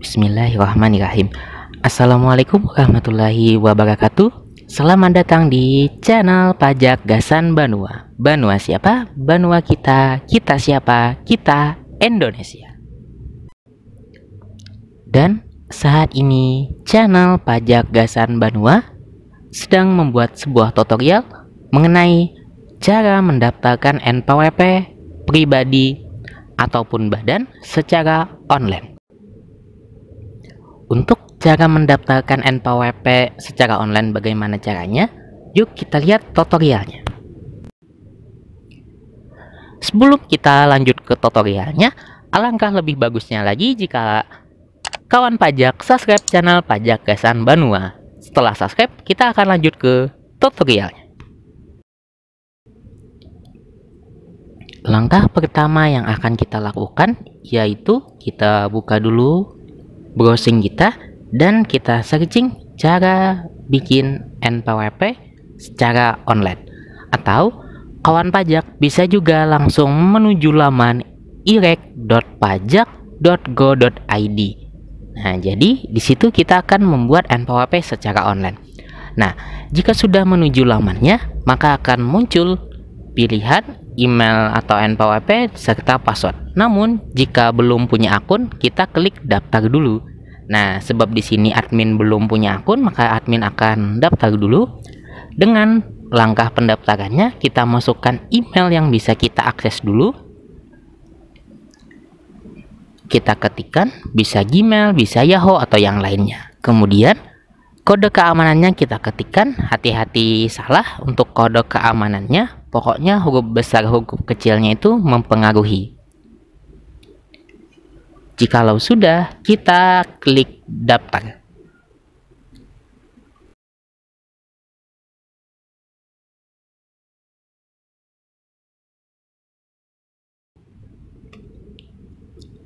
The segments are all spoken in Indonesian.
Bismillahirrahmanirrahim. Assalamualaikum warahmatullahi wabarakatuh. Selamat datang di channel Pajak Gasan Banua. Banua siapa? Banua kita. Kita siapa? Kita Indonesia. Dan saat ini channel Pajak Gasan Banua sedang membuat sebuah tutorial mengenai cara mendaftarkan NPWP pribadi ataupun badan secara online. Untuk cara mendaftarkan NPWP secara online bagaimana caranya? Yuk kita lihat tutorialnya. Sebelum kita lanjut ke tutorialnya, alangkah lebih bagusnya lagi jika kawan pajak subscribe channel Pajak Gasan Banua. Setelah subscribe, kita akan lanjut ke tutorialnya. Langkah pertama yang akan kita lakukan yaitu kita buka dulu browsing kita dan kita searching cara bikin NPWP secara online. Atau kawan pajak bisa juga langsung menuju laman irek.pajak.go.id. Nah, jadi di situ kita akan membuat NPWP secara online. Nah, jika sudah menuju lamannya, maka akan muncul pilihan email atau NPWP serta password. Namun jika belum punya akun, kita klik daftar dulu. Nah, sebab di sini admin belum punya akun, maka admin akan daftar dulu. Dengan langkah pendaftarannya, kita masukkan email yang bisa kita akses dulu. Kita ketikkan, bisa Gmail, bisa Yahoo atau yang lainnya. Kemudian kode keamanannya kita ketikkan, hati-hati salah untuk kode keamanannya. Pokoknya huruf besar huruf kecilnya itu mempengaruhi. Jikalau sudah, kita klik daftar.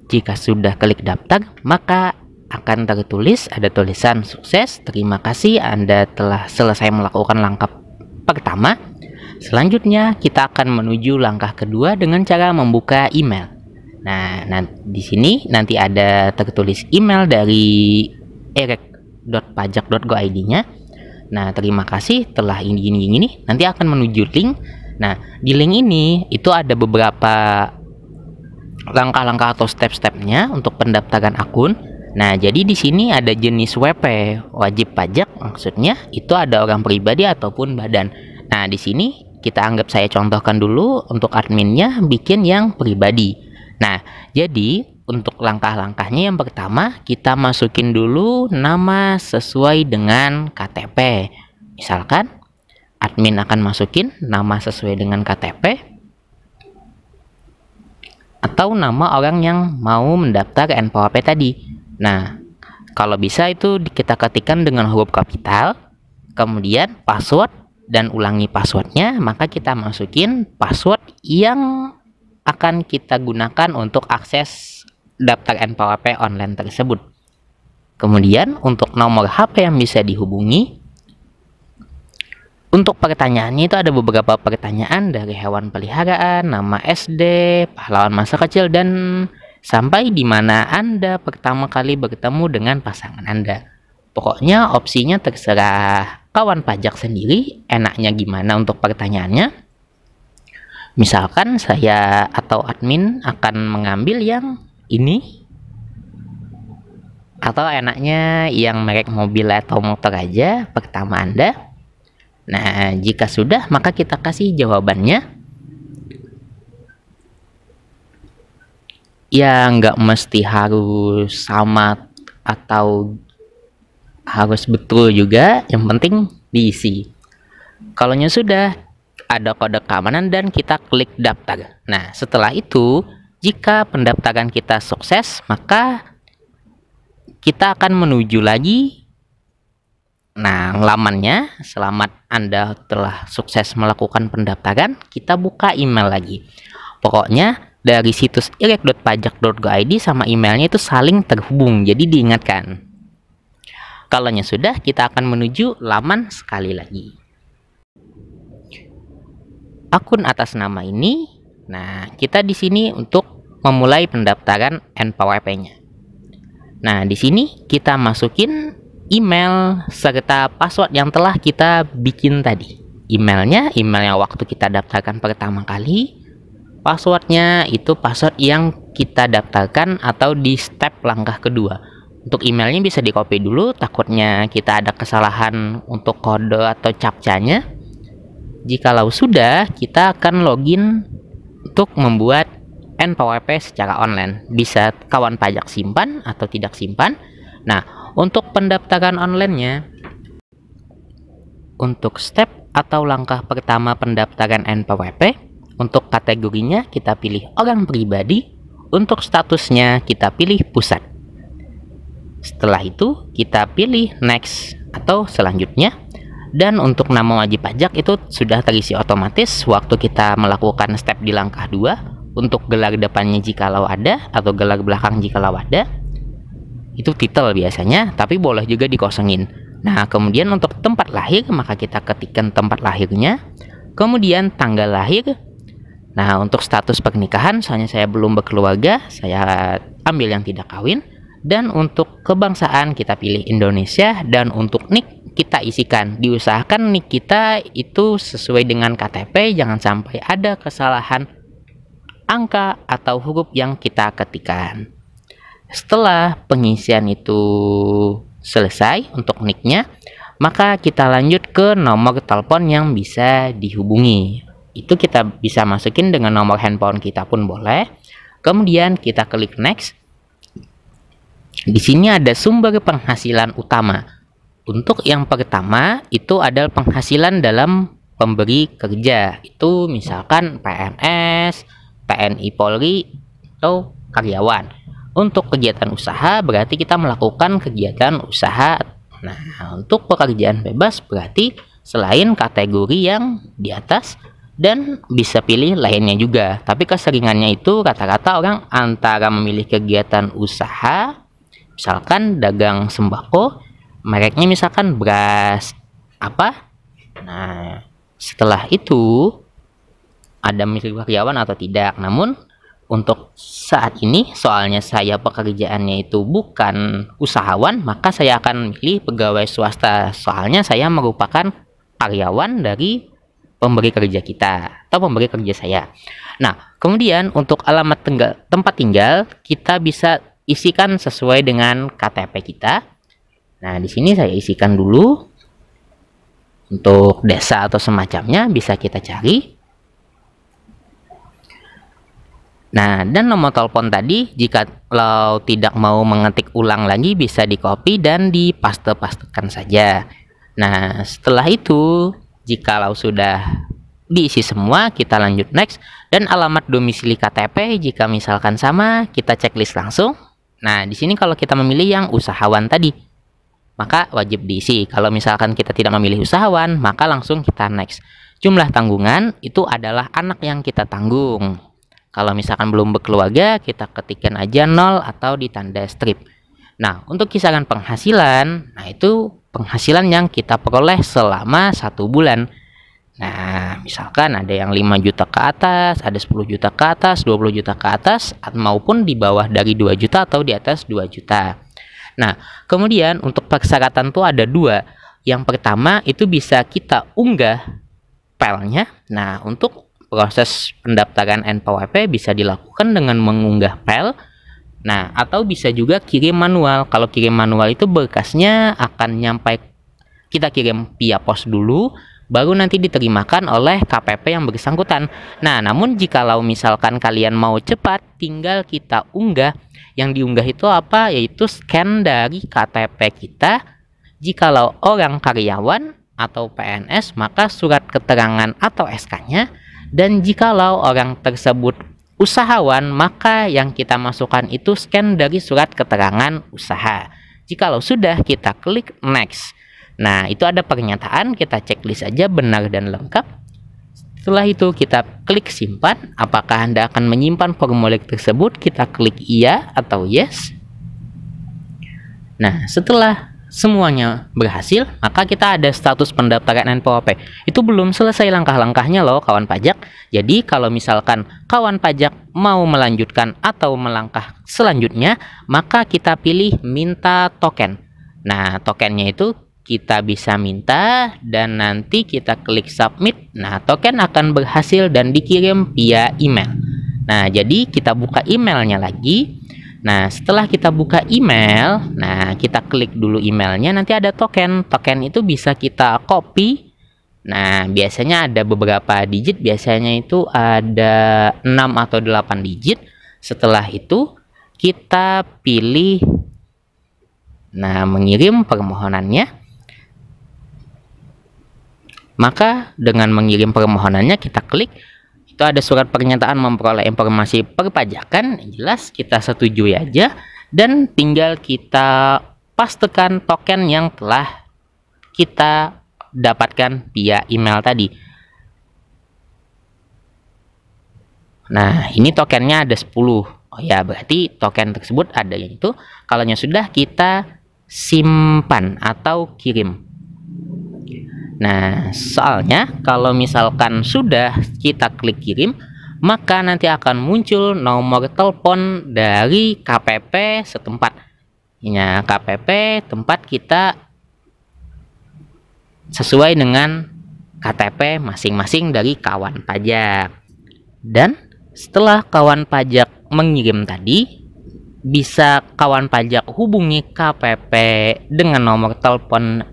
Jika sudah klik daftar, maka akan tertulis ada tulisan sukses. Terima kasih Anda telah selesai melakukan langkah pertama. Selanjutnya kita akan menuju langkah kedua dengan cara membuka email. Nah, di sini nanti ada tertulis email dari irek.pajak.go.id-nya. Nah, terima kasih telah ini. Nanti akan menuju link. Nah, di link ini itu ada beberapa langkah-langkah atau step-stepnya untuk pendaftaran akun. Nah, jadi di sini ada jenis WP, wajib pajak, maksudnya itu ada orang pribadi ataupun badan. Nah, di sini kita anggap saya contohkan dulu untuk adminnya bikin yang pribadi. Nah, jadi untuk langkah-langkahnya yang pertama kita masukin dulu nama sesuai dengan KTP. Misalkan admin akan masukin nama sesuai dengan KTP atau nama orang yang mau mendaftar NPWP tadi. Nah, kalau bisa itu kita ketikkan dengan huruf kapital, kemudian password dan ulangi passwordnya, maka kita masukin password yang akan kita gunakan untuk akses daftar NPWP online tersebut. Kemudian untuk nomor HP yang bisa dihubungi, untuk pertanyaannya itu ada beberapa pertanyaan dari hewan peliharaan, nama SD, pahlawan masa kecil, dan sampai di mana Anda pertama kali bertemu dengan pasangan Anda. Pokoknya opsinya terserah kawan pajak sendiri, enaknya gimana untuk pertanyaannya. Misalkan saya atau admin akan mengambil yang ini, atau enaknya yang merek mobil atau motor aja pertama Anda. Nah, jika sudah, maka kita kasih jawabannya. Ya, nggak mesti harus sama atau harus betul juga, yang penting diisi. Kalau sudah ada kode keamanan dan kita klik daftar. Nah, setelah itu jika pendaftaran kita sukses, maka kita akan menuju lagi lamannya. Selamat Anda telah sukses melakukan pendaftaran. Kita buka email lagi. Pokoknya dari situs irek.pajak.go.id sama emailnya itu saling terhubung, jadi diingatkan. Kalau sudah, kita akan menuju laman sekali lagi. Akun atas nama ini. Nah, kita di sini untuk memulai pendaftaran NPWP-nya. Nah, di sini kita masukin email serta password yang telah kita bikin tadi. Emailnya, email yang waktu kita daftarkan pertama kali. Passwordnya itu password yang kita daftarkan atau di step langkah kedua. Untuk emailnya bisa di copy dulu, takutnya kita ada kesalahan untuk kode atau captcha-nya. Jikalau sudah, kita akan login untuk membuat NPWP secara online. Bisa kawan pajak simpan atau tidak simpan. Nah, untuk pendaftaran online-nya, untuk step atau langkah pertama pendaftaran NPWP, untuk kategorinya kita pilih orang pribadi, untuk statusnya kita pilih pusat. Setelah itu kita pilih next atau selanjutnya. Dan untuk nama wajib pajak itu sudah terisi otomatis waktu kita melakukan step di langkah 2. Untuk gelar depannya jikalau ada atau gelar belakang jikalau ada, itu titel biasanya, tapi boleh juga dikosongin. Nah, kemudian untuk tempat lahir, maka kita ketikkan tempat lahirnya, kemudian tanggal lahir. Nah, untuk status pernikahan, soalnya saya belum berkeluarga, saya ambil yang tidak kawin. Dan untuk kebangsaan kita pilih Indonesia, dan untuk NIK kita isikan. Diusahakan NIK kita itu sesuai dengan KTP, jangan sampai ada kesalahan angka atau huruf yang kita ketikkan. Setelah pengisian itu selesai untuk NIK-nya, maka kita lanjut ke nomor telepon yang bisa dihubungi. Itu kita bisa masukin dengan nomor handphone kita pun boleh. Kemudian kita klik next. Di sini ada sumber penghasilan utama. Untuk yang pertama itu adalah penghasilan dalam pemberi kerja. Itu misalkan PNS, TNI Polri, atau karyawan. Untuk kegiatan usaha berarti kita melakukan kegiatan usaha. Nah, untuk pekerjaan bebas berarti selain kategori yang di atas, dan bisa pilih lainnya juga. Tapi keseringannya itu rata-rata orang antara memilih kegiatan usaha, misalkan dagang sembako, mereknya misalkan beras apa. Nah, setelah itu ada milih karyawan atau tidak. Namun untuk saat ini, soalnya saya pekerjaannya itu bukan usahawan, maka saya akan milih pegawai swasta. Soalnya saya merupakan karyawan dari pemberi kerja kita atau pemberi kerja saya. Nah, kemudian untuk alamat tempat tinggal kita bisa isikan sesuai dengan KTP kita. Nah, di sini saya isikan dulu. Untuk desa atau semacamnya bisa kita cari. Nah, dan nomor telepon tadi jika lo tidak mau mengetik ulang lagi bisa di copy dan dipaste-pastekan saja. Nah, setelah itu jikalau sudah diisi semua, kita lanjut next. Dan alamat domisili KTP jika misalkan sama, kita checklist langsung. Nah, di sini kalau kita memilih yang usahawan tadi, maka wajib diisi. Kalau misalkan kita tidak memilih usahawan, maka langsung kita next. Jumlah tanggungan itu adalah anak yang kita tanggung. Kalau misalkan belum berkeluarga, kita ketikkan aja 0 atau ditanda strip. Nah, untuk kisaran penghasilan, nah itu penghasilan yang kita peroleh selama 1 bulan. Nah, misalkan ada yang 5 juta ke atas, ada 10 juta ke atas, 20 juta ke atas, maupun di bawah dari 2 juta atau di atas 2 juta. Nah, kemudian untuk persyaratan tuh ada 2. Yang pertama itu bisa kita unggah filenya. Nah, untuk proses pendaftaran NPWP bisa dilakukan dengan mengunggah file. Nah, atau bisa juga kirim manual. Kalau kirim manual itu berkasnya akan kita kirim via pos dulu, baru nanti diterimakan oleh KPP yang bersangkutan. Nah, namun jikalau misalkan kalian mau cepat, tinggal kita unggah. Yang diunggah itu apa? Yaitu scan dari KTP kita. Jikalau orang karyawan atau PNS, maka surat keterangan atau SK-nya. Dan jikalau orang tersebut usahawan, maka yang kita masukkan itu scan dari surat keterangan usaha. Jikalau sudah, kita klik next. Nah, itu ada pernyataan, kita checklist aja benar dan lengkap. Setelah itu kita klik simpan. Apakah Anda akan menyimpan formulir tersebut? Kita klik iya atau yes. Nah, setelah semuanya berhasil, maka kita ada status pendaftaran NPWP. Itu belum selesai langkah-langkahnya loh kawan pajak. Jadi kalau misalkan kawan pajak mau melanjutkan atau melangkah selanjutnya, maka kita pilih minta token. Nah, tokennya itu kita bisa minta dan nanti kita klik submit. Nah, token akan berhasil dan dikirim via email. Nah, jadi kita buka emailnya lagi. Nah, setelah kita buka email, nah kita klik dulu emailnya, nanti ada token. Token itu bisa kita copy. Nah, biasanya ada beberapa digit, biasanya itu ada 6 atau 8 digit. Setelah itu kita pilih, nah, mengirim permohonannya. Maka dengan mengirim permohonannya kita klik, itu ada surat pernyataan memperoleh informasi perpajakan, jelas kita setujui aja dan tinggal kita pastekan token yang telah kita dapatkan via email tadi. Nah, ini tokennya ada 10. Oh ya, berarti token tersebut ada yang itu kalau sudah kita simpan atau kirim. Nah, soalnya kalau misalkan sudah kita klik kirim, maka nanti akan muncul nomor telepon dari KPP setempat. Ya, KPP tempat kita sesuai dengan KTP masing-masing dari kawan pajak. Dan setelah kawan pajak mengirim tadi, bisa kawan pajak hubungi KPP dengan nomor telepon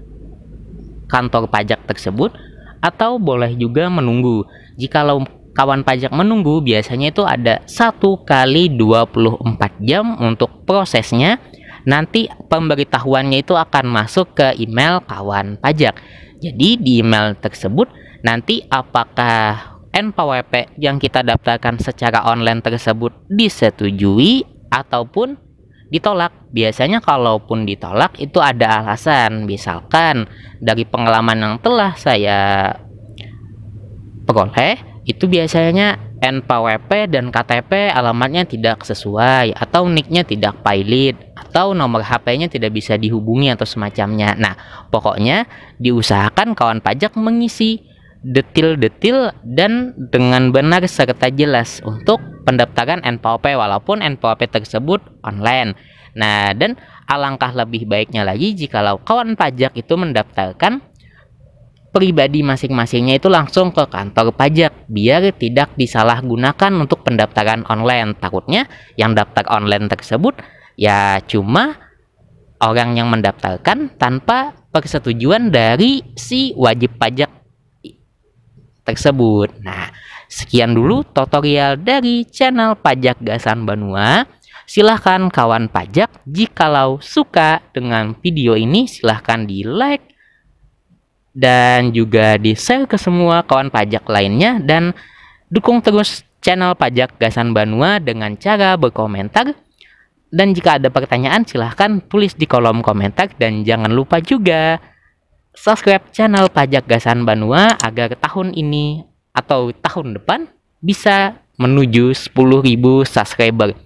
kantor pajak tersebut, atau boleh juga menunggu. Jikalau kawan pajak menunggu, biasanya itu ada 1 kali 24 jam untuk prosesnya. Nanti pemberitahuannya itu akan masuk ke email kawan pajak. Jadi di email tersebut nanti apakah NPWP yang kita daftarkan secara online tersebut disetujui ataupun ditolak. Biasanya kalaupun ditolak itu ada alasan, misalkan dari pengalaman yang telah saya peroleh, itu biasanya NPWP dan KTP alamatnya tidak sesuai, atau nicknya tidak valid, atau nomor HP-nya tidak bisa dihubungi atau semacamnya. Nah, pokoknya diusahakan kawan pajak mengisi detil-detil dan dengan benar serta jelas untuk pendaftaran NPWP walaupun NPWP tersebut online. Nah, dan alangkah lebih baiknya lagi jikalau kawan pajak itu mendaftarkan pribadi masing-masingnya itu langsung ke kantor pajak biar tidak disalahgunakan untuk pendaftaran online. Takutnya yang daftar online tersebut ya cuma orang yang mendaftarkan tanpa persetujuan dari si wajib pajak tersebut. Nah, sekian dulu tutorial dari channel Pajak Gasan Banua. Silahkan kawan pajak, jikalau suka dengan video ini silahkan di like dan juga di share ke semua kawan pajak lainnya, dan dukung terus channel Pajak Gasan Banua dengan cara berkomentar. Dan jika ada pertanyaan silahkan tulis di kolom komentar, dan jangan lupa juga subscribe channel Pajak Gasan Banua agar tahun ini atau tahun depan bisa menuju 10.000 subscriber.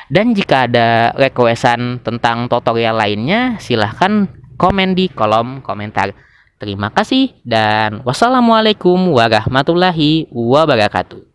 Dan jika ada requestan tentang tutorial lainnya, silahkan komen di kolom komentar. Terima kasih dan wassalamualaikum warahmatullahi wabarakatuh.